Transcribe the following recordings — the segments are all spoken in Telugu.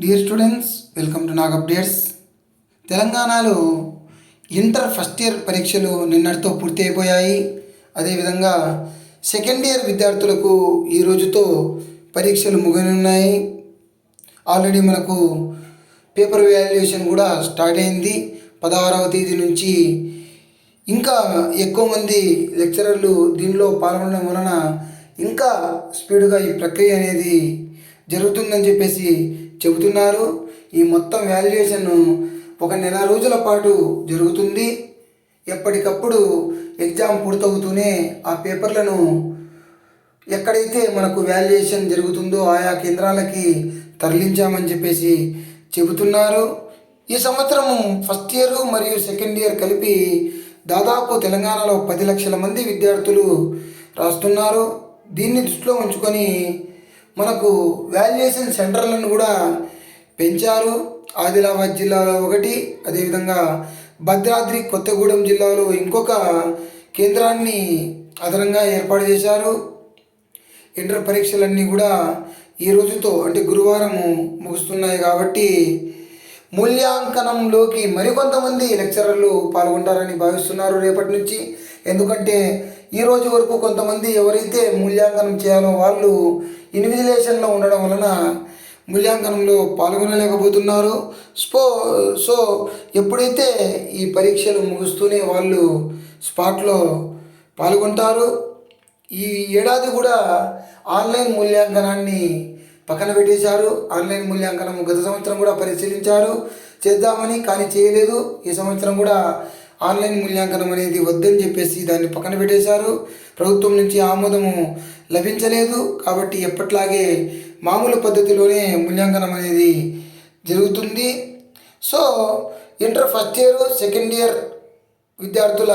Dear students, welcome to Nag updates. తెలంగాణలో ఇంటర్ ఫస్ట్ ఇయర్ పరీక్షలు నిన్నటితో పూర్తి అయిపోయాయి. అదేవిధంగా సెకండ్ ఇయర్ విద్యార్థులకు ఈ రోజుతో పరీక్షలు ముగినున్నాయి. ఆల్రెడీ మనకు పేపర్ వాల్యుయేషన్ కూడా స్టార్ట్ అయింది. 16వ తేదీ నుంచి ఇంకా ఎక్కువ మంది లెక్చరర్లు దీనిలో పాల్గొనడం వలన ఇంకా స్పీడ్గా ఈ ప్రక్రియ అనేది జరుగుతుందని చెప్పేసి చెబుతున్నారు. ఈ మొత్తం వాల్యుయేషన్ ఒక నెల రోజుల పాటు జరుగుతుంది. ఎప్పటికప్పుడు ఎగ్జామ్ పూర్తవుతూనే ఆ పేపర్లను ఎక్కడైతే మనకు వాల్యుయేషన్ జరుగుతుందో ఆయా కేంద్రాలకి తరలించామని చెప్పేసి చెబుతున్నారు. ఈ సంవత్సరం ఫస్ట్ ఇయర్ మరియు సెకండ్ ఇయర్ కలిపి దాదాపు తెలంగాణలో 10 లక్షల మంది విద్యార్థులు రాస్తున్నారు. దీన్ని దృష్టిలో ఉంచుకొని మనకు వాల్యుయేషన్ సెంటర్లను కూడా పెంచారు. ఆదిలాబాద్ జిల్లాలో ఒకటి, అదేవిధంగా భద్రాద్రి కొత్తగూడెం జిల్లాలో ఇంకొక కేంద్రాన్ని అదనంగా ఏర్పాటు చేశారు. ఇంటర్ పరీక్షలన్నీ కూడా ఈ రోజుతో అంటే గురువారం ముగుస్తున్నాయి కాబట్టి మూల్యాంకనంలోకి మరికొంతమంది లెక్చరర్లు పాల్గొంటారని భావిస్తున్నారు రేపటి నుంచి. ఎందుకంటే ఈ రోజు వరకు కొంతమంది ఎవరైతే మూల్యాంకనం చేయాలో వాళ్ళు ఇన్విజిలేషన్లో ఉండడం వలన మూల్యాంకనంలో పాల్గొనలేకపోతున్నారు. సో ఎప్పుడైతే ఈ పరీక్షలు ముగుస్తూనే వాళ్ళు స్పాట్లో పాల్గొంటారు. ఈ ఏడాది కూడా ఆన్లైన్ మూల్యాంకనాన్ని పక్కన పెట్టేశారు. ఆన్లైన్ మూల్యాంకనం గత సంవత్సరం కూడా పరిశీలించారు చేద్దామని, కానీ చేయలేదు. ఈ సంవత్సరం కూడా ఆన్లైన్ మూల్యాంకనం అనేది వద్దని చెప్పేసి దాన్ని పక్కన పెట్టేశారు. ప్రభుత్వం నుంచి ఆమోదము లభించలేదు కాబట్టి ఎప్పట్లాగే మామూలు పద్ధతిలోనే మూల్యాంకనం అనేది జరుగుతుంది. So inter first year second year విద్యార్థుల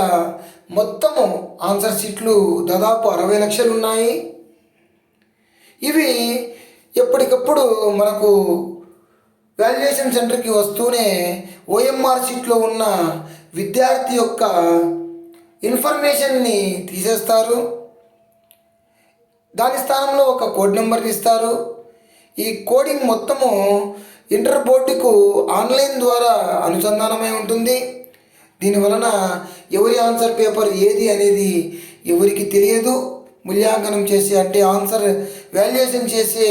మొత్తము ఆన్సర్ షీట్లు దాదాపు 60 లక్షలు ఉన్నాయి. ఇవి ఎప్పటికప్పుడు మనకు వాల్యుయేషన్ సెంటర్కి వస్తూనే ఓఎంఆర్ షీట్లో ఉన్న విద్యార్థి యొక్క ఇన్ఫర్మేషన్ని తీసేస్తారు. దాని స్థానంలో ఒక కోడ్ నెంబర్ని ఇస్తారు. ఈ కోడింగ్ మొత్తము ఇంటర్ బోర్డుకు ఆన్లైన్ ద్వారా అనుసంధానమై ఉంటుంది. దీనివలన ఎవరి ఆన్సర్ పేపర్ ఏది అనేది ఎవరికి తెలియదు. మూల్యాంకనం చేసే అంటే ఆన్సర్ వాల్యుయేషన్ చేసే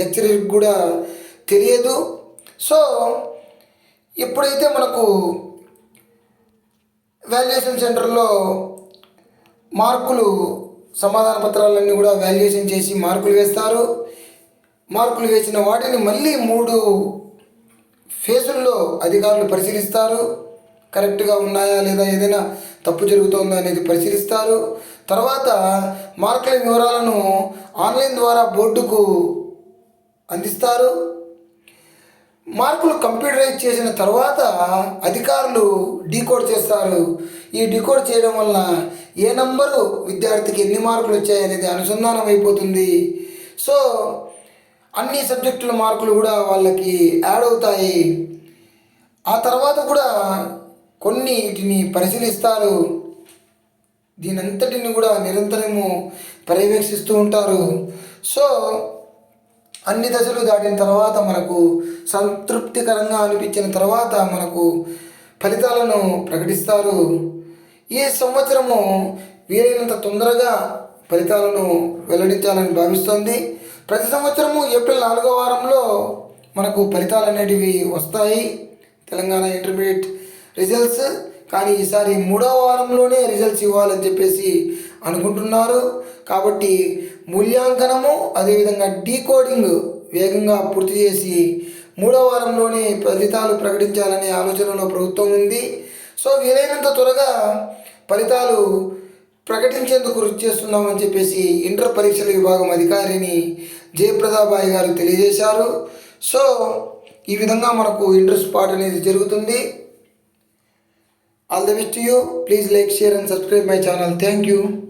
లెక్చరర్కి కూడా తెలియదు. సో ఎప్పుడైతే మనకు వాల్యుయేషన్ సెంటర్లో మార్కులు సమాధాన పత్రాలన్నీ కూడా వాల్యుయేషన్ చేసి మార్కులు వేస్తారు. మార్కులు వేసిన వాటిని మళ్ళీ 3 ఫేజుల్లో అధికారులు పరిశీలిస్తారు. కరెక్ట్గా ఉన్నాయా లేదా, ఏదైనా తప్పు జరుగుతుందా అనేది పరిశీలిస్తారు. తర్వాత మార్కుల వివరాలను ఆన్లైన్ ద్వారా బోర్డుకు అందిస్తారు. మార్కులు కంప్యూటరైజ్ చేసిన తర్వాత అధికారులు డీకోడ్ చేస్తారు. ఈ డీకోడ్ చేయడం వల్ల ఏ నంబరు విద్యార్థికి ఎన్ని మార్కులు వచ్చాయి అనేది అనుసంధానం అయిపోతుంది. సో అన్ని సబ్జెక్టుల మార్కులు కూడా వాళ్ళకి యాడ్ అవుతాయి. ఆ తర్వాత కూడా కొన్నిటిని పరిశీలిస్తారు. దీనంతటిని కూడా నిరంతరము పర్యవేక్షిస్తూ ఉంటారు. సో అన్ని దశలు దాటిన తర్వాత మనకు సంతృప్తికరంగా అనిపించిన తర్వాత మనకు ఫలితాలను ప్రకటిస్తారు. ఈ సంవత్సరము వీలైనంత తొందరగా ఫలితాలను వెల్లడించాలని భావిస్తోంది. ప్రతి సంవత్సరము ఏప్రిల్ 4వ వారంలో మనకు ఫలితాలు అనేటివి వస్తాయి, తెలంగాణ ఇంటర్మీడియట్ రిజల్ట్స్. కానీ ఈసారి 3వ వారంలోనే రిజల్ట్స్ ఇవ్వాలని చెప్పేసి అనుకుంటున్నారు. కాబట్టి మూల్యాంకనము అదేవిధంగా డీకోడింగ్ వేగంగా పూర్తి చేసి 3వ వారంలోనే ఫలితాలు ప్రకటించాలనే ఆలోచనలో ప్రభుత్వం ఉంది. సో వీలైనంత త్వరగా ఫలితాలు ప్రకటించేందుకు కృషి చేస్తున్నామని చెప్పేసి ఇంటర్ పరీక్షల విభాగం అధికారిని జయప్రదాబాయి గారు తెలియజేశారు. సో ఈ విధంగా మనకు ఇంటర్ స్పాట్ అనేది జరుగుతుంది. All the best to you. Please like, share and subscribe my channel. Thank you.